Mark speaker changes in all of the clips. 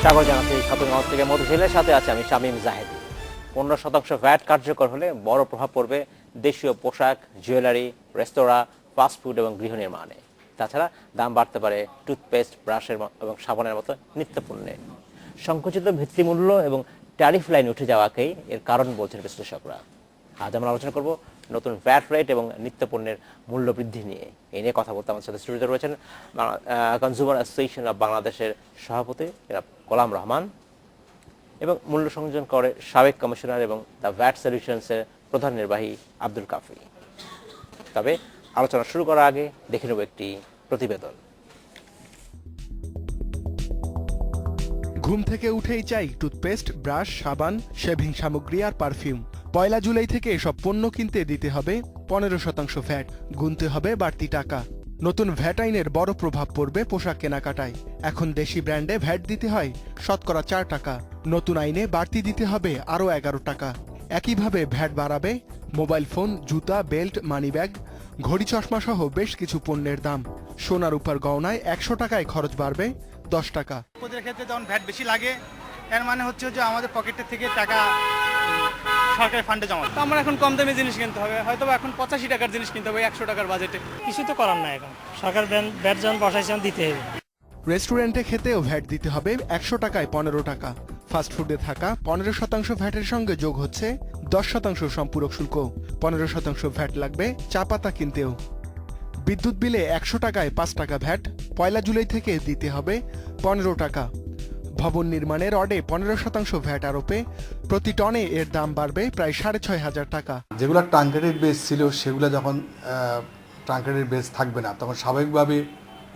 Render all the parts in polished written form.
Speaker 1: স্বাগত জানাচ্ছি shopping house থেকে মধুঝিলের সাথে আছে আমি শামীম জাহেদ। 15% ভ্যাট কার্যকর হলে বড় প্রভাব পড়বে দেশীয় পোশাক, জুয়েলারি, রেস্তোরাঁ, ফাস্টফুড এবং গৃহ নির্মাণে। তাছাড়া দাম বাড়তে পারে টুথপেস্ট, ব্রাশের এবং সাবানের মতো নিত্যপণ্যে। সংকুচিত ভিত্তিমূল্য এবং ট্যারিফ লাইন উঠে যাওয়াকেই এর কারণ বলছেন বিশ্লেষকরা। আজ আমরা আলোচনা করব নতুন ভ্যাট রেট এবং নিত্যপণ্যের মূল্য বৃদ্ধি নিয়ে। এই নিয়ে কথা বলতে আমার সাথে স্টুডিওতে রয়েছেন কনজিউমার অ্যাসোসিয়েশন অব বাংলাদেশের সভাপতি গোলাম রহমান এবং মূল্য সংযোজন করে সাবেক কমিশনার এবং দ্য ভ্যাট সলিউশনসের প্রধান নির্বাহী আব্দুল কাফি। তবে আলোচনা শুরু করার আগে দেখে নেব একটি প্রতিবেদন।
Speaker 2: ঘুম থেকে উঠেই চাই টুথপেস্ট, ব্রাশ, সাবান, শেভিং সামগ্রী আর পারফিউম। 1 জুলাই থেকে এসব পণ্য কিনতে দিতে হবে 15% ভ্যাট, গুনতে হবে বাড়তি টাকা। নতুন ভ্যাট আইনের বড় প্রভাব পড়বে পোশাক কেনাকাটায়। এখন দেশি ব্র্যান্ডে ভ্যাট দিতে হয় শতকরা 4 টাকা, নতুন আইনে বাড়তি দিতে হবে আরও 11 টাকা। একইভাবে ভ্যাট বাড়াবে মোবাইল ফোন, জুতা, বেল্ট, মানিব্যাগ, ঘড়ি, চশমা সহ বেশ কিছু পণ্যের দাম। সোনার উপর গহনায় 100 টাকায় খরচ বাড়বে 10 টাকা।
Speaker 3: ওদের ক্ষেত্রে যখন ভ্যাট বেশি লাগে, এর মানে হচ্ছে যে আমাদের পকেটের থেকে টাকা সরকারি ফান্ডে জমা।
Speaker 4: তো আমরা এখন কম দামি জিনিস কিনতে হবে, হয়তো এখন 85 টাকার জিনিস কিনতে হবে 100 টাকার বাজেটে।
Speaker 5: কিছু তো করার নাই, এখন সরকার ভ্যাট যখন বসাইছেন দিতে হবে।
Speaker 2: রেস্টুরেন্টে খেতেও ভ্যাট দিতে হবে 100 টাকায় 15 টাকা। ফাস্টফুডে থাকা 15% ভ্যাটের সঙ্গে যোগ হচ্ছে 10% সম্পূরক শুল্ক। 15% ভ্যাট লাগবে চা পাতা কিনতেও। বিদ্যুৎ বিলে 100 টাকায় 5 টাকা ভ্যাট, 1 জুলাই থেকে দিতে হবে 15 টাকা। ভবন নির্মাণের রডে 15% ভ্যাট আরোপে প্রতি টনে এর দাম বাড়বে প্রায় 6,500 টাকা।
Speaker 6: যেগুলো ট্রাঙ্কেটেড বেস ছিল সেগুলো যখন ট্রাঙ্কেটেড বেস থাকবে না, তখন স্বাভাবিকভাবে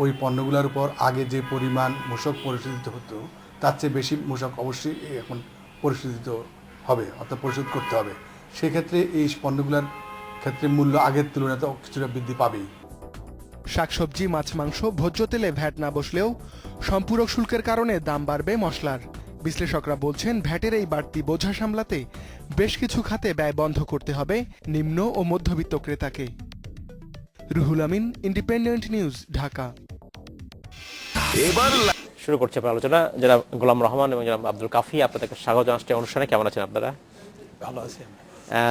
Speaker 6: ওই পণ্যগুলোর উপর আগে যে পরিমাণ মূসক পরিশোধিত হতো তার চেয়ে বেশি মূসক অবশ্যই এখন পরিশোধিত হবে, অর্থাৎ পরিশোধ করতে হবে। সেক্ষেত্রে এই পণ্যগুলোর ক্ষেত্রে মূল্য আগের তুলনায় তো কিছুটা বৃদ্ধি পাবেই।
Speaker 2: শাকসবজি, মাছ, মাংস, ভোজ্য তেলে ভ্যাট না বসলেও সম্পূরক শুল্কের কারণে দাম বাড়বে মশলার। বিশ্লেষকরা বলছেন ভ্যাটের এই বাড়তি বোঝা সামলাতে বেশ কিছু খাতে ব্যয় বন্ধ করতে হবে নিম্ন ও মধ্যবিত্ত ক্রেতাকে। Ruhul Amin, independent news, Dhaka.
Speaker 1: শুরু করছে আপনার আলোচনা। যারা গোলাম রহমান এবং যারা আব্দুল কাফি, আপনাদেরকে স্বাগত জানাচ্ছি অনুষ্ঠানে। কেমন আছেন আপনারা?
Speaker 3: ভালো আছে।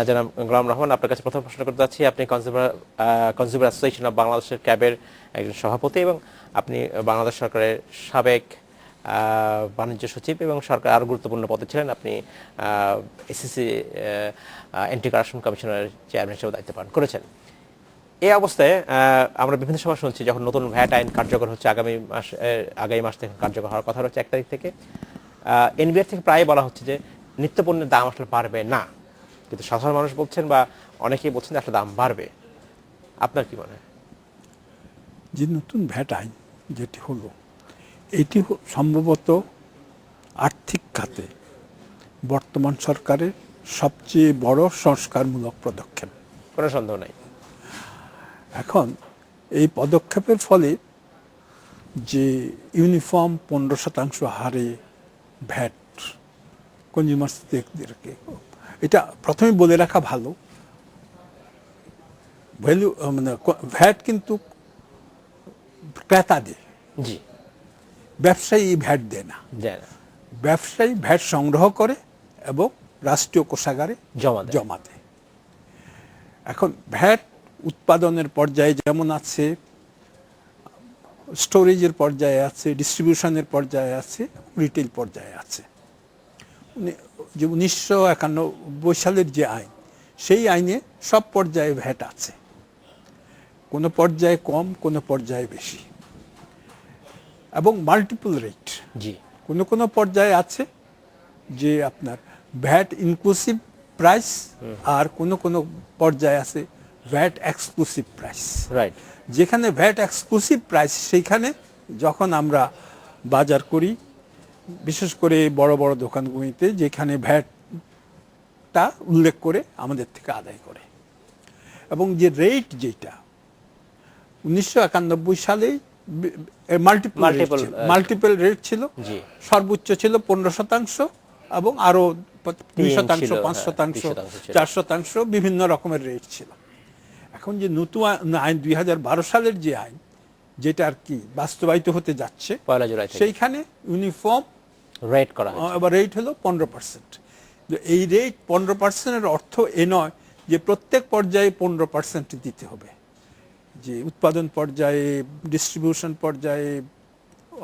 Speaker 1: যারা গোলাম রহমান, আপনার কাছে প্রথম প্রশ্ন করতে যাচ্ছি। আপনি কনজিউমার অ্যাসোসিয়েশন অব বাংলাদেশের ক্যাবের একজন সভাপতি এবং আপনি বাংলাদেশ সরকারের সাবেক বাণিজ্য সচিব এবং সরকার আরও গুরুত্বপূর্ণ পদে ছিলেন। আপনি এসিসি অ্যান্টি কারাপশন কমিশনের চেয়ারম্যান হিসেবে দায়িত্ব পালন করেছেন। এই অবস্থায় আমরা বিভিন্ন সময় শুনছি যখন নতুন ভ্যাট আইন কার্যকর হচ্ছে আগামী মাস থেকে কার্যকর হওয়ার কথা রয়েছে 1 তারিখ থেকে, এনবিআর থেকে প্রায় বলা হচ্ছে যে নিত্যপণ্যের দাম আসলে বাড়বে না, কিন্তু সাধারণ মানুষ বলছেন বা অনেকেই বলছেন যে আসলে দাম বাড়বে। আপনার কি মনে হয়?
Speaker 7: যে নতুন ভ্যাট আইন যেটি হলো, এটি সম্ভবত আর্থিক খাতে বর্তমান সরকারের সবচেয়ে বড় সংস্কারমূলক পদক্ষেপ,
Speaker 1: কোনো সন্দেহ নাই।
Speaker 7: এখন এই পদক্ষেপের ফলে যে ইউনিফর্ম 15% হারে ভ্যাট কনজিউমারদেরকে, এটা প্রথমে বলে রাখা ভালো, ভ্যালু মানে ভ্যাট কিন্তু ক্রেতা দেয়,
Speaker 1: জি,
Speaker 7: ব্যবসায়ী ভ্যাট দেয় না। ব্যবসায়ী ভ্যাট সংগ্রহ করে এবং রাষ্ট্রীয় কোষাগারে জমা দেয়। এখন ভ্যাট উৎপাদনের পর্যায়ে যেমন আছে, স্টোরেজের পর্যায়ে আছে, ডিস্ট্রিবিউশনের পর্যায়ে আছে, রিটেল পর্যায়ে আছে। যে 1991 সালের যে আইন, সেই আইনে সব পর্যায়ে ভ্যাট আছে, কোনো পর্যায়ে কম, কোনো পর্যায়ে বেশি, এবং মাল্টিপল রেট।
Speaker 1: জি,
Speaker 7: কোনো পর্যায়ে আছে যে আপনার ভ্যাট ইনক্লুসিভ প্রাইস, আর কোনো পর্যায়ে আছে ভ্যাট এক্সক্লুসিভ প্রাইস।
Speaker 1: রাইট।
Speaker 7: যেখানে ভ্যাট এক্সক্লুসিভ প্রাইস, সেইখানে যখন আমরা বাজার করি, বিশেষ করে বড় বড় দোকানগুলিতে, যেখানে ভ্যাটটা উল্লেখ করে আমাদের থেকে আদায় করে, এবং যে রেট যেটা 1991 সালে মাল্টিপল রেট ছিল, সর্বোচ্চ ছিল 15% এবং আরো 2%, 5%, 4% বিভিন্ন রকমের রেট ছিল। এখন যে নতুন আইন 2012 সালের যে আইন, যেটা আর কি বাস্তবায়িত হতে যাচ্ছে, সেইখানে ইউনিফর্ম
Speaker 1: রেট করা হয়েছে।
Speaker 7: এবার রেট হলো 15%। এই রেট 15%-এর অর্থ এ নয় যে প্রত্যেক পর্যায়ে 15% দিতে হবে, যে উৎপাদন পর্যায়ে, ডিস্ট্রিবিউশন পর্যায়ে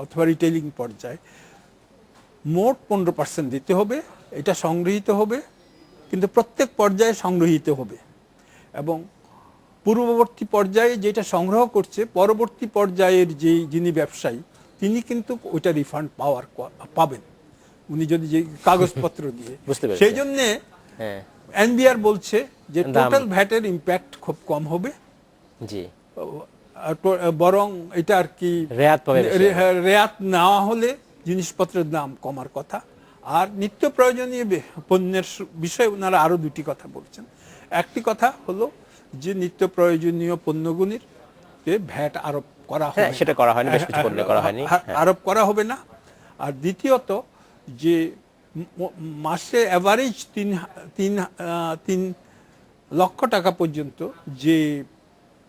Speaker 7: অথবা রিটেইলিং পর্যায়ে মোট 15% দিতে হবে। এটা সংগৃহীত হবে, কিন্তু প্রত্যেক পর্যায়ে সংগৃহীত হবে এবং পূর্ববর্তী পর্যায়ে যেটা সংগ্রহ করছে পরবর্তী পর্যায়ের যিনি ব্যবসায়ী তিনি কিন্তু ওইটা রিফান্ড পাবেন উনি যদি যে কাগজপত্র দিয়ে।
Speaker 1: বুঝতে পেরেছি।
Speaker 7: সেই জন্য
Speaker 1: হ্যাঁ,
Speaker 7: এনবিআর বলছে যে
Speaker 1: দাম-
Speaker 7: টোটাল ভ্যাটের ইম্প্যাক্ট খুব কম হবে,
Speaker 1: জি,
Speaker 7: বরং এটা আর কি
Speaker 1: রেয়াত পাবে বেশি।
Speaker 7: রেয়াত নেওয়া হলে জিনিসপত্রের দাম কমার কথা। আর নিত্য প্রয়োজনীয় পণ্যের বিষয়ে ওনারা আরো দুটি কথা বলছেন। একটি কথা হলো যে নিত্য প্রয়োজনীয় পণ্যগুলির ভ্যাট আরোপ করা হবে
Speaker 1: হ্যাঁ, সেটা করা হয়নি, বেশ কিছু পণ্যে করা হয়নি। হ্যাঁ।
Speaker 7: আরোপ করা হবে না। আর দ্বিতীয়ত যে মাসে অ্যাভারেজ 3 লক্ষ টাকা পর্যন্ত যে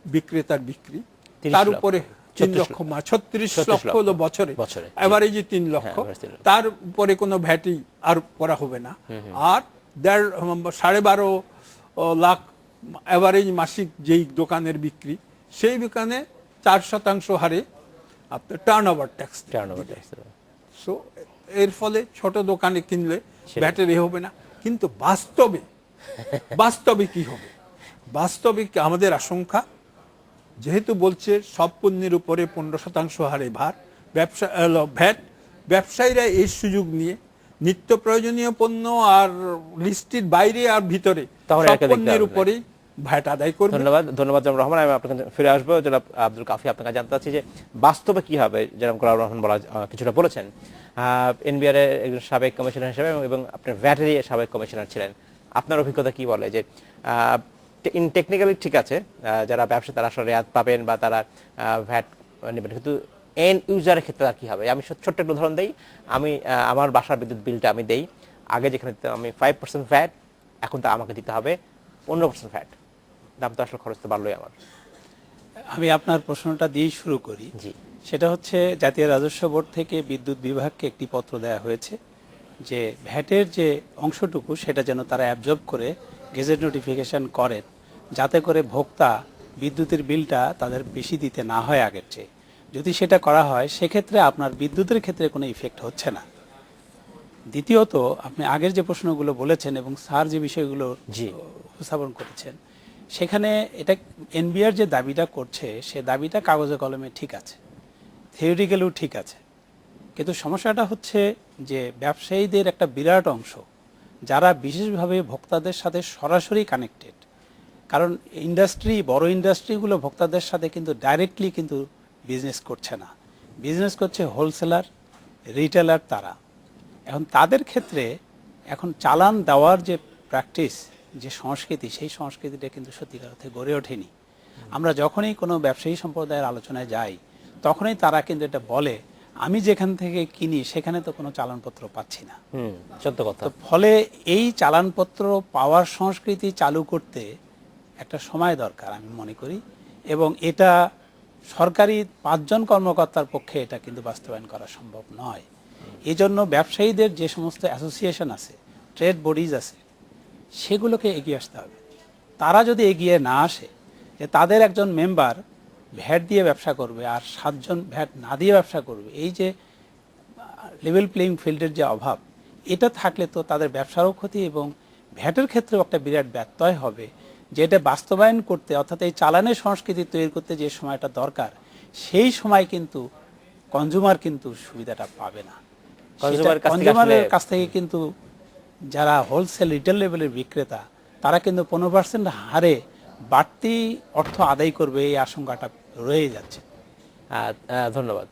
Speaker 7: বিক্রেতার বিক্রি
Speaker 1: 30
Speaker 7: তার
Speaker 1: লক্ষ,
Speaker 7: উপরে 3 লক্ষ 36 লক্ষ হলো বছরে, অ্যাভারেজে 3 লক্ষ,
Speaker 1: হ্যাঁ, 3 লক্ষ।
Speaker 7: তার উপরে কোনো ভ্যাটই আর করা হবে না। আর 12.5 লাখ অ্যাভারেজ মাসিক যেই দোকানের বিক্রি সেই দোকানে 4% হারে আপনার টার্ন ওভার ট্যাক্স। সো এর ফলে ছোট দোকানে কিনলে ভ্যাটের এ হবে না। কিন্তু বাস্তবে কি হবে? বাস্তবে আমাদের আশঙ্কা, যেহেতু বলছে সব পণ্যের উপরে 15% হারে ভ্যাট, ব্যবসায়ীরা এই সুযোগ নিয়ে নিত্য প্রয়োজনীয় পণ্য আর লিস্টের বাইরে আর ভিতরে
Speaker 1: তাহলে
Speaker 7: সব
Speaker 1: একে দেখতে
Speaker 7: পণ্যের
Speaker 1: হবে।
Speaker 7: উপরেই ভ্যাট আদায় করবে।
Speaker 1: ধন্যবাদ জনাব রহমান। আমি আপনার কাছে ফিরে আসবো। জনাব আব্দুল কাফি, আপনার কাছে জানতে চাচ্ছি যে বাস্তবে কি হবে। জনাব গোলাম রহমান কিছুটা বলেছেন, এনবিআর এর একজন সাবেক কমিশনার হিসেবে এবং আপনার ভ্যাটেরই সাবেক কমিশনার ছিলেন। আপনার অভিজ্ঞতা কি বলে যে টেকনিক্যালি ঠিক আছে, যারা ব্যবসা তারা আসলে রেয়াত পাবেন বা তারা ভ্যাট নেবেন, কিন্তু এন্ড ইউজারের ক্ষেত্রে আর কি হবে? আমি ছোট্ট একটা উদাহরণ দিই। আমি আমার বাসার বিদ্যুৎ বিলটা আমি দেই, আগে যেখানে দিতাম আমি 5% ভ্যাট, এখন তা আমাকে দিতে হবে 15% ভ্যাট। দাম তো আসলে খরচ তো বাড়লোই আমার।
Speaker 8: আমি আপনার প্রশ্নটা দিয়েই শুরু করি।
Speaker 1: জি,
Speaker 8: সেটা হচ্ছে জাতীয় রাজস্ব বোর্ড থেকে বিদ্যুৎ বিভাগকে একটি পত্র দেওয়া হয়েছে যে ভ্যাটের যে অংশটুকু সেটা যেন তারা অ্যাবজর্ব করে গেজেট নোটিফিকেশন করেন, যাতে করে ভোক্তা বিদ্যুতের বিলটা তাদের বেশি দিতে না হয় আগের চেয়ে। যদি সেটা করা হয় সেক্ষেত্রে আপনার বিদ্যুতের ক্ষেত্রে কোনো ইফেক্ট হচ্ছে না। দ্বিতীয়ত, আপনি আগের যে প্রশ্নগুলো বলেছেন এবং স্যার যে বিষয়গুলো উপস্থাপন করেছেন, সেখানে এটা এনবিআর যে দাবিটা করছে সে দাবিটা কাগজে কলমে ঠিক আছে, থিওরিক্যালিও ঠিক আছে, কিন্তু সমস্যাটা হচ্ছে যে ব্যবসায়ীদের একটা বিরাট অংশ যারা বিশেষভাবে ভোক্তাদের সাথে সরাসরি কানেক্টেড, কারণ বড় ইন্ডাস্ট্রিগুলো ভোক্তাদের সাথে কিন্তু ডাইরেক্টলি কিন্তু বিজনেস করছে না, বিজনেস করছে হোলসেলার, রিটেলার তারা। এখন তাদের ক্ষেত্রে এখন চালান দেওয়ার যে প্র্যাকটিস, যে সংস্কৃতি, সেই সংস্কৃতিটা কিন্তু সত্যিকার অর্থে গড়ে ওঠেনি। আমরা যখনই কোনো ব্যবসায়ী সম্প্রদায়ের আলোচনায় যাই তখনই তারা কিন্তু এটা বলে, আমি যেখান থেকে কিনি সেখানে তো কোনো চালানপত্র পাচ্ছি না।
Speaker 1: সত্য কথা।
Speaker 8: তো ফলে এই চালানপত্র পাওয়ার সংস্কৃতি চালু করতে একটা সময় দরকার আমি মনে করি, এবং এটা সরকারি 5 জন কর্মকর্তার পক্ষে এটা কিন্তু বাস্তবায়ন করা সম্ভব নয়। এই জন্য ব্যবসায়ীদের যে সমস্ত অ্যাসোসিয়েশন আছে, ট্রেড বডিজ আছে, সেগুলোকে এগিয়ে আসতে হবে। তারা যদি এগিয়ে না আসে যে তাদের একজন মেম্বার ভ্যাট দিয়ে ব্যবসা করবে আর 7 জন ভ্যাট না দিয়ে ব্যবসা করবে, এই যে লেভেল প্লেইং ফিল্ডের যে অভাব, এটা থাকলে তো তাদের ব্যবসারও ক্ষতি এবং ভ্যাটের ক্ষেত্রেও একটা বিরাট ব্যত্যয় হবে, যেটা বাস্তবায়ন করতে অর্থাৎ এই চালানের সংস্কৃতি তৈরি করতে যে সময়টা দরকার সেই সময় কিন্তু কনজিউমার কিন্তু সুবিধাটা পাবে না। কনজিউমারের কাছ থেকে কিন্তু যারা হোলসেল রিটেল লেভেলের বিক্রেতা তারা কিন্তু 15% হারে বাড়তি অর্থ আদায় করবে, এই আশঙ্কাটা রয়ে যাচ্ছে।
Speaker 1: ধন্যবাদ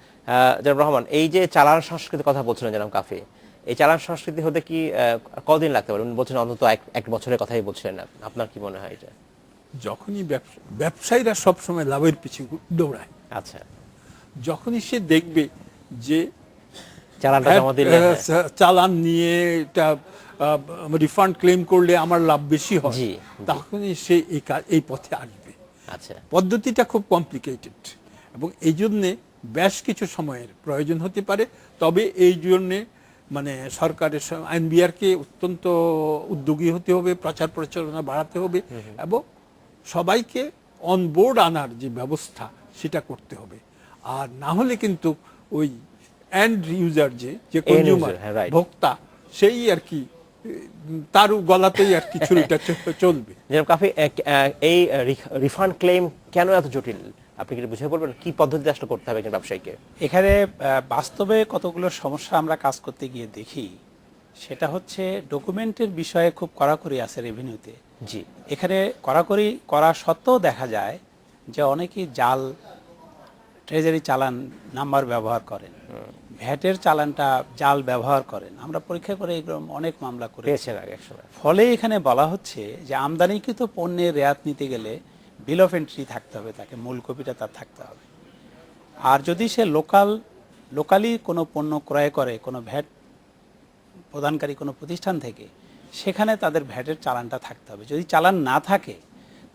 Speaker 1: জনাব রহমান। এই যে চালান সংস্কৃতির কথা বলছিলেন জনাব কাফি, এই চালান সংস্কৃতি হতে কি কদিন লাগতে পারে? উনি বলছেন অন্তত এক বছরের কথাই বলছিলেন না। আপনার কি মনে হয় এটা?
Speaker 7: যখনই ব্যবসায়ীরা সবসময় লাভের পিছিয়ে দৌড়ায়,
Speaker 1: আচ্ছা,
Speaker 7: যখনই সে দেখবে যে
Speaker 1: চালানটা জমা দিলে
Speaker 7: চালান নিয়ে এটা রিফান্ড ক্লেম করলে আমার লাভ বেশি হয়, তখনই সে এই পথে আসবে।
Speaker 1: আচ্ছা,
Speaker 7: পদ্ধতিটা খুব কমপ্লিকেটেড এবং এই জন্যে বেশ কিছু সময়ের প্রয়োজন হতে পারে। তবে এই জন্যে মানে সরকারের এনবিআরকে অত্যন্ত উদ্যোগী হতে হবে, প্রচার প্রচারণা বাড়াতে হবে এবং সবাইকে অন বোর্ড আনার যে ব্যবস্থা সেটা করতে হবে। আর না হলে কিন্তু ওই এন্ড ইউজার যে কনজিউমার
Speaker 1: user, হ্যাঁ, right.
Speaker 7: ভোক্তা সেই আর কি তার গলাতেই আর কি ছুরিটা চলবে।
Speaker 1: জনাব কাফি, এই রিফান্ড ক্লেম কেন এত জটিল? আপনি কি বুঝে বলবেন কি পদ্ধতিতে আসলে করতে হবে একজন ব্যবসায়ীকে?
Speaker 8: এখানে বাস্তবে কতগুলো সমস্যা আমরা কাজ করতে গিয়ে দেখি, সেটা হচ্ছে ডকুমেন্টের বিষয়ে খুব কড়াকড়ি আছে রেভিনিউতে।
Speaker 1: জি,
Speaker 8: এখানে কড়াকড়ি করা সত্ত্বেও দেখা যায় যে অনেকেই জাল ট্রেজারি চালান নাম্বার ব্যবহার করেন, ভ্যাটের চালানটা জাল ব্যবহার করেন। আমরা পরীক্ষা করে এগুলো অনেক মামলা করেছি।
Speaker 1: পেয়েছেন আগে একসময়।
Speaker 8: ফলে এখানে বলা হচ্ছে যে আমদানিকৃত পণ্যের রেয়াত নিতে গেলে বিল অফ এন্ট্রি থাকতে হবে, তাকে মূল কপিটা তার থাকতে হবে। আর যদি সে লোকালি কোনো পণ্য ক্রয় করে কোনো ভ্যাট প্রদানকারী কোনো প্রতিষ্ঠান থেকে, সেখানে তাদের ভ্যাটের চালানটা থাকতে হবে। যদি চালান না থাকে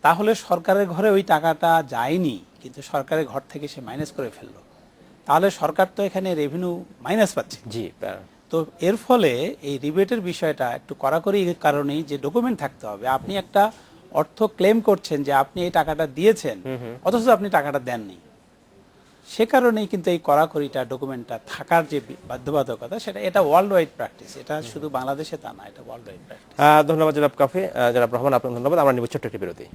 Speaker 8: তাহলে সরকারের ঘরে ওই টাকাটা যায়নি, কিন্তু সরকারের ঘর থেকে সে মাইনাস করে ফেললো, তাহলে সরকার তো এখানে রেভিনিউ মাইনাস পাচ্ছে।
Speaker 1: জি,
Speaker 8: তো এর ফলে এই রিবেটের বিষয়টা একটু কড়াকড়ি কারণেই যে ডকুমেন্ট থাকতে হবে। আপনি একটা অর্থ ক্লেম করছেন যে আপনি এই টাকাটা দিয়েছেন, অথচ আপনি টাকাটা দেননি, সে কারণেই কিন্তু এই কড়াকড়িটা ডকুমেন্টটা থাকার যে বাধ্যবাধকতা, এটা ওয়ার্ল্ড ওয়াইড প্র্যাকটিস। এটা শুধু বাংলাদেশে তা না, এটা ওয়ার্ল্ড ওয়াইড প্র্যাকটিস।
Speaker 1: ধন্যবাদ জনাব কাফি। জনাব রহমান, আপনাকে ধন্যবাদ। আমরা নিব ছোট্ট একটি বিরতি।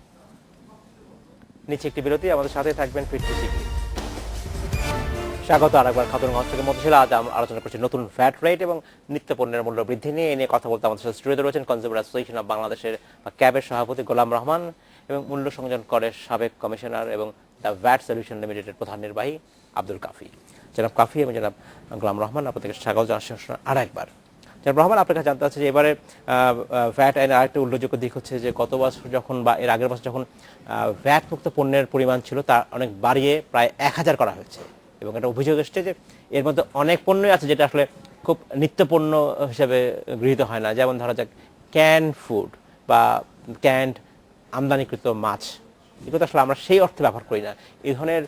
Speaker 1: নিচে একটি বিরতি, আমাদের সাথে থাকবেন ফিরতি শিখি। স্বাগত আরেকবার খাতুনগঞ্জ থেকে মধ্যশিলা। আজ আমরা আলোচনা করছি নতুন ভ্যাট রেট এবং নিত্য পণ্যের মূল্য বৃদ্ধি নিয়ে। এ নিয়ে কথা বলতে আমাদের সাথে স্টুডিওতে রয়েছেন কনজিউমার অ্যাসোসিয়েশন অব বাংলাদেশের বা ক্যাবের সভাপতি গোলাম রহমান এবং মূল্য সংযোজন করের সাবেক কমিশনার এবং দ্য ভ্যাট সলিউশন লিমিটেডের প্রধান নির্বাহী আব্দুল কাফি। জনাব কাফি এবং জনাব গোলাম রহমান, আপনাদেরকে স্বাগত জানাচ্ছি আরেকবার। জনাব রহমান, আপনার কাছে জানতে চাচ্ছি যে এবারে ভ্যাট আইনের আরেকটা উল্লেখযোগ্য দিক হচ্ছে যে গত বছর যখন বা এর আগের বছর যখন ভ্যাট মুক্ত পণ্যের পরিমাণ ছিল তা অনেক বাড়িয়ে প্রায় 1000 করা হয়েছে এবং একটা অভিযোগ এসছে যে এর মধ্যে অনেক পণ্যই আছে যেটা আসলে খুব নিত্য পণ্য হিসেবে গৃহীত হয় না। যেমন ধরা যাক ক্যান ফুড বা ক্যান্ড আমদানিকৃত মাছ, এগুলো আসলে আমরা সেই অর্থে ব্যবহার করি না। এই ধরনের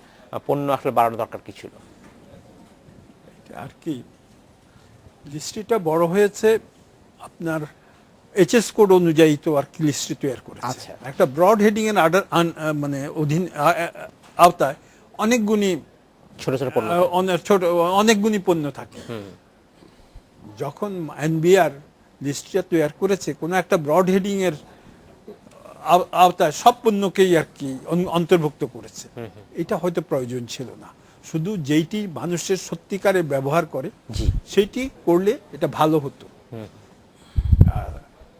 Speaker 1: পণ্য আসলে বাড়ানো দরকার কি ছিল?
Speaker 7: আর কি লিস্টটা বড় হয়েছে আপনার এইচএস কোড অনুযায়ী তো আর কি লিস্টটি তৈরি করেছে।
Speaker 1: আচ্ছা।
Speaker 7: একটা ব্রড হেডিং এর মানে অধীন আওতায় অনেকগুলি
Speaker 1: ছোট ছোট পণ্য,
Speaker 7: অনেকগুলি পণ্য থাকে। যখন এনবিআর লিস্টটা তৈরি করেছে কোনো একটা ব্রড হেডিং এর আওতায় সব পণ্যকেই আর কি অন্তর্ভুক্ত করেছে, এটা হয়তো প্রয়োজন ছিল না। শুধু যেইটি মানুষের সত্যিকারে ব্যবহার করে সেইটি করলে এটা ভালো হতো।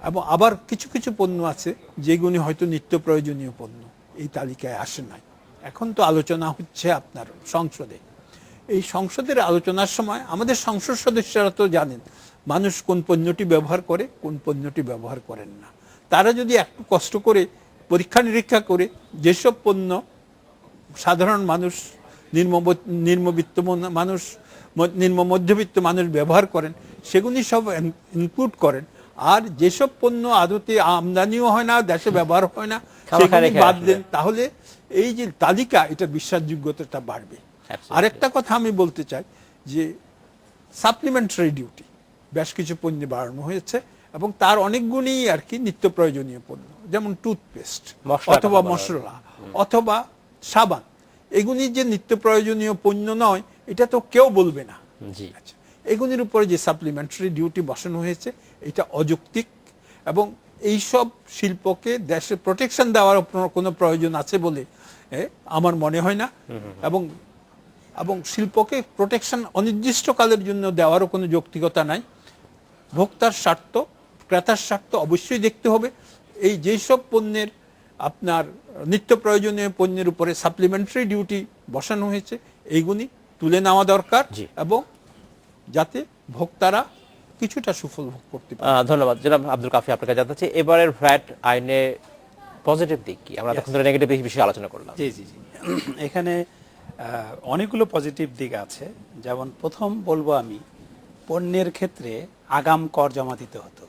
Speaker 7: এবং আবার কিছু কিছু পণ্য আছে যেগুলি হয়তো নিত্য প্রয়োজনীয় পণ্য, এই তালিকায় আসে নাই। এখন তো আলোচনা হচ্ছে আপনার সংসদে। এই সংসদের আলোচনার সময় আমাদের সংসদ সদস্যরা তো জানেন মানুষ কোন পণ্যটি ব্যবহার করে, কোন পণ্যটি ব্যবহার করেন না। তারা যদি একটু কষ্ট করে পরীক্ষা নিরীক্ষা করে যেসব পণ্য সাধারণ মানুষ, নিম্নবিত্ত মানুষ, নিম্ন মধ্যবিত্ত মানুষ ব্যবহার করেন সেগুলি সব ইনক্লুড করেন, আর যেসব পণ্য আদতে আমদানিও হয় না, দেশে ব্যবহার হয় না, সেগুলি বাদ দেন, তাহলে এই যে তালিকা, এটা বিশ্বাসযোগ্যতাটা বাড়বে। আরেকটা কথা আমি বলতে চাই যে সাপ্লিমেন্টারি ডিউটি বেশ কিছু পণ্যে বাড়ানো হয়েছে এবং তার অনেকগুলি আর কি নিত্য প্রয়োজনীয় পণ্য, যেমন টুথপেস্ট অথবা মশলা অথবা সাবান, এগুলি যে নিত্য প্রয়োজনীয় পণ্য নয় এটা তো কেউ বলবে না। আচ্ছা, এগুলির উপরে যে সাপ্লিমেন্টারি ডিউটি বসানো হয়েছে এটা অযৌক্তিক এবং এইসব শিল্পকে দেশে প্রোটেকশন দেওয়ার কোনো প্রয়োজন আছে বলে আমার মনে হয় না। এবং শিল্পকে প্রোটেকশন অনির্দিষ্টকালের জন্য দেওয়ারও কোনো যৌক্তিকতা নাই। ভোক্তার স্বার্থ, ক্রেতার স্বার্থ অবশ্যই দেখতে হবে। এই যেসব পণ্যের আপনার নিত্য প্রয়োজনীয় পণ্যের উপরে সাপ্লিমেন্টারি ডিউটি বসানো হয়েছে এইগুলি তুলে নেওয়া দরকার এবং যাতে ভোক্তারা কিছুটা সুফল ভোগ করতে পারে।
Speaker 1: ধন্যবাদ জনাব আব্দুল কাফি। আপনাকে জানতে চাই এবারের ভ্যাট আইনে পজিটিভ দিক কি? আমরা তখন নেগেটিভ বিষয়ে আলোচনা করলাম।
Speaker 8: জি জি জি, এখানে অনেকগুলো পজিটিভ দিক আছে। যেমন প্রথম বলবো আমি, পণ্যের ক্ষেত্রে আগাম কর জমা দিতে হতো,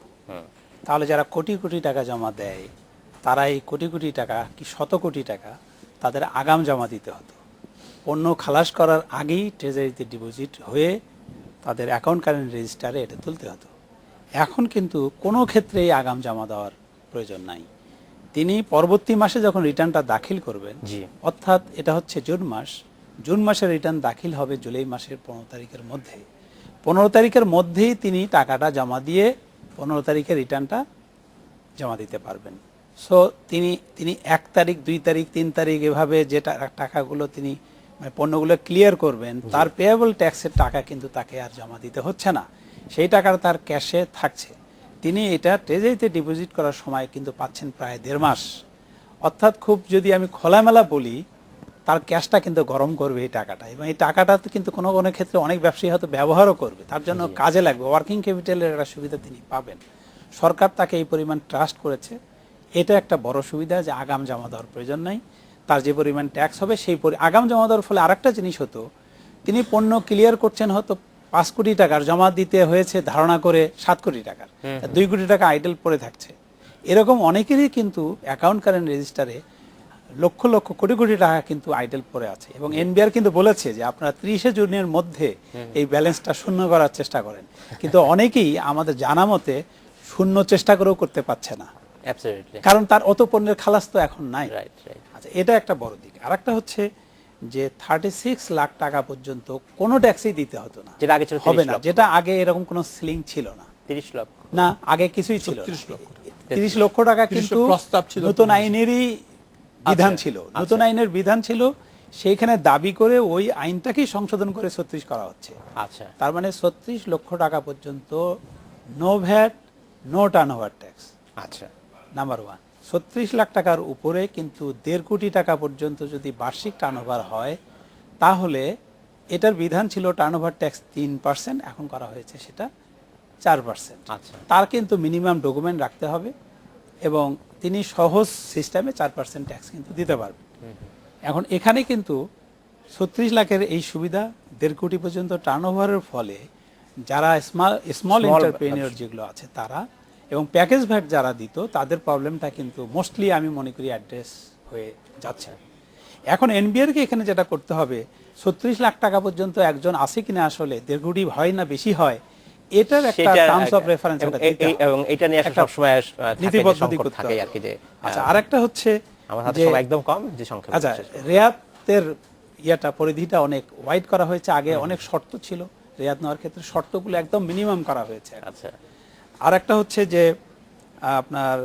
Speaker 8: তাহলে যারা কোটি কোটি টাকা জমা দেয় তারা এই কোটি কোটি টাকা কি শত কোটি টাকা তাদের আগাম জমা দিতে হতো। পণ্য খালাস করার আগেই ট্রেজারিতে ডিপোজিট হয়ে তাদের অ্যাকাউন্ট কারেন্ট রেজিস্টারে এটা তুলতে হতো। এখন কিন্তু কোনো ক্ষেত্রেই আগাম জমা দেওয়ার প্রয়োজন নাই। তিনি পরবর্তী মাসে যখন রিটার্নটা দাখিল করবেন,
Speaker 1: জি।
Speaker 8: অর্থাৎ এটা হচ্ছে জুন মাসের রিটার্ন দাখিল হবে জুলাই মাসের 15 তারিখের মধ্যে। 15 তারিখের মধ্যেই তিনি টাকাটা জমা দিয়ে 15 তারিখে রিটার্নটা জমা দিতে পারবেন। সো তিনি 1 তারিখ 2 তারিখ 3 তারিখ এভাবে যে টাকাগুলো তিনি মানে পণ্যগুলো ক্লিয়ার করবেন, তার পেয়েবল ট্যাক্সের টাকা কিন্তু তাকে আর জমা দিতে হচ্ছে না, সেই টাকাটা তার ক্যাশে থাকছে। তিনি এটা ট্রেজারিতে ডিপোজিট করার সময় কিন্তু পাচ্ছেন প্রায় 1.5 মাস। অর্থাৎ খুব যদি আমি খোলামেলা বলি, তার ক্যাশটা কিন্তু গরম করবে এই টাকাটা, এবং এই টাকাটা কিন্তু কোনো কোনো ক্ষেত্রে অনেক ব্যবসায়ী হয়তো ব্যবহারও করবে, তার জন্য কাজে লাগবে, ওয়ার্কিং ক্যাপিটালের একটা সুবিধা তিনি পাবেন। সরকার তাকে এই পরিমাণ ট্রাস্ট করেছে, এটা একটা বড় সুবিধা যে আগাম জমা দেওয়ার প্রয়োজন নাই। তার যে পরিমাণ ট্যাক্স হবে সেই আগাম জমা দেওয়ার ফলে আরেকটা জিনিস হতো, তিনি পণ্য ক্লিয়ার করছেন হয়তো 5 কোটি টাকার, জমা দিতে হয়েছে ধারণা করে 7 কোটি টাকার, 2 কোটি টাকা আইডেল পড়ে থাকছে। এরকম অনেকেরই কিন্তু অ্যাকাউন্ট কারেন্ট রেজিস্টারে লক্ষ লক্ষ কোটি কোটি টাকা কিন্তু আইডেল পড়ে আছে, এবং এনবিআর কিন্তু বলেছে যে আপনারা 30 জুনের মধ্যে এই ব্যালেন্সটা শূন্য করার চেষ্টা করেন। কিন্তু অনেকেই আমাদের জানা মতে শূন্য চেষ্টা করেও করতে পারছে না, কারণ তার অত পণ্যের খালাস তো এখন নাই। আচ্ছা, এটা একটা বড় দিক। আরেকটা হচ্ছে যে 36 লাখ টাকা পর্যন্ত কোনো ট্যাক্সই দিতে হতো না,
Speaker 1: যেটা আগে ছিল
Speaker 8: হবে না, যেটা আগে এরকম কোনো সিলিং ছিল না।
Speaker 1: 30 লক্ষ
Speaker 8: না, আগে কিছুই ছিল না। 30 লক্ষ টাকা কিন্তু
Speaker 7: প্রস্তাব ছিল,
Speaker 8: নতুন আইনেরই বিধান ছিল, নতুন আইনের বিধান ছিল, সেইখানে দাবি করে ওই আইনটাকেই সংশোধন করে 36 করা হচ্ছে।
Speaker 1: আচ্ছা,
Speaker 8: তার মানে 36 লক্ষ টাকা পর্যন্ত no VAT, no turnover tax.
Speaker 1: আচ্ছা,
Speaker 8: নাম্বার 1। 36 লাখ টাকার উপরে কিন্তু 1.5 কোটি টাকা পর্যন্ত যদি বার্ষিক টার্নওভার হয়, তাহলে এটার বিধান ছিল টার্নওভার ট্যাক্স 3%, এখন করা হয়েছে সেটা 4%।
Speaker 1: আচ্ছা,
Speaker 8: তার কিন্তু মিনিমাম ডকুমেন্ট রাখতে হবে, এবং তিনি সহজ সিস্টেমে 4% ট্যাক্স কিন্তু দিতে পারবেন। এখন এখানে কিন্তু 36 লাখের এই সুবিধা 1.5 কোটি পর্যন্ত টার্নওভারের ফলে যারা স্মল এন্টারপ্রেনিয়র যেগুলো আছে তারা, এবং প্যাকেজ ভ্যাট যারা দিত, তাদের প্রবলেমটা কিন্তু মোস্টলি আমি মনে করি অ্যাড্রেস হয়ে যাচ্ছে। এখন এনবিআরকে এখানে যেটা করতে হবে, 36 লাখ টাকা পর্যন্ত একজন আসে কিনা, আসলে 1.5 কোটি হয় না বেশি হয়, এটার একটা টার্মস অফ রেফারেন্স
Speaker 1: এবং এটা নিয়ে একটা সব সময়
Speaker 8: নীতি পদ্ধতি থাকে
Speaker 1: আর কি। যে
Speaker 8: আচ্ছা, আরেকটা হচ্ছে
Speaker 1: আমার হাতে সময় একদম কম, যে সংখ্যা।
Speaker 8: আচ্ছা, রেয়াতের পরিধিটা অনেক ওয়াইড করা হয়েছে, আগে অনেক শর্ত ছিল, রেয়াত নেওয়ার ক্ষেত্রে শর্তগুলো একদম মিনিমাম করা হয়েছে।
Speaker 1: আচ্ছা,
Speaker 8: আর একটা হচ্ছে যে আপনার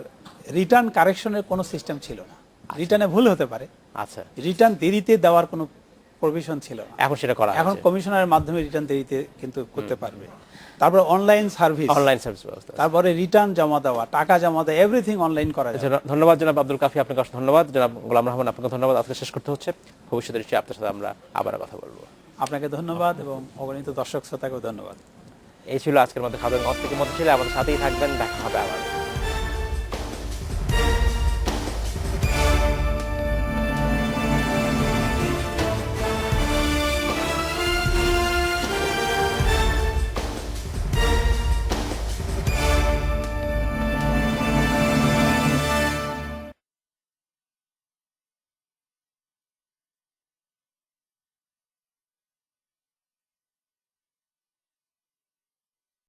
Speaker 8: রিটার্ন কারেকশনের কোনো সিস্টেম ছিল না, রিটার্নে ভুল হতে পারে,
Speaker 1: আচ্ছা,
Speaker 8: রিটার্ন দেরিতে দেওয়ার কোনো প্রভিশন ছিল না,
Speaker 1: এখন সেটা করা
Speaker 8: এখন কমিশনারের মাধ্যমে রিটার্ন দেরিতে কিন্তু করতে পারবে। তারপর অনলাইন সার্ভিস
Speaker 1: ব্যবস্থা,
Speaker 8: তারপরে রিটার্ন জমা দেওয়া, টাকা জমা দেওয়া, এভরিথিং অনলাইন করা যাবে।
Speaker 1: ধন্যবাদ জনাব আব্দুল কাফি, আপনাকে অসংখ্য ধন্যবাদ। জনাব গোলাম রহমান, আপনাকে ধন্যবাদ। আজকে শেষ করতে হচ্ছে, ভবিষ্যতে নিশ্চয়ই আপনার সাথে আমরা আবার কথা বলবো।
Speaker 8: আপনাকে ধন্যবাদ, এবং অগণিত দর্শক শ্রোতাকেও ধন্যবাদ।
Speaker 1: এই ছিল আজকের মধ্যে খাবার থেকে মধ্যে ছিল। আমাদের সাথেই থাকবেন, দেখা হবে আবার।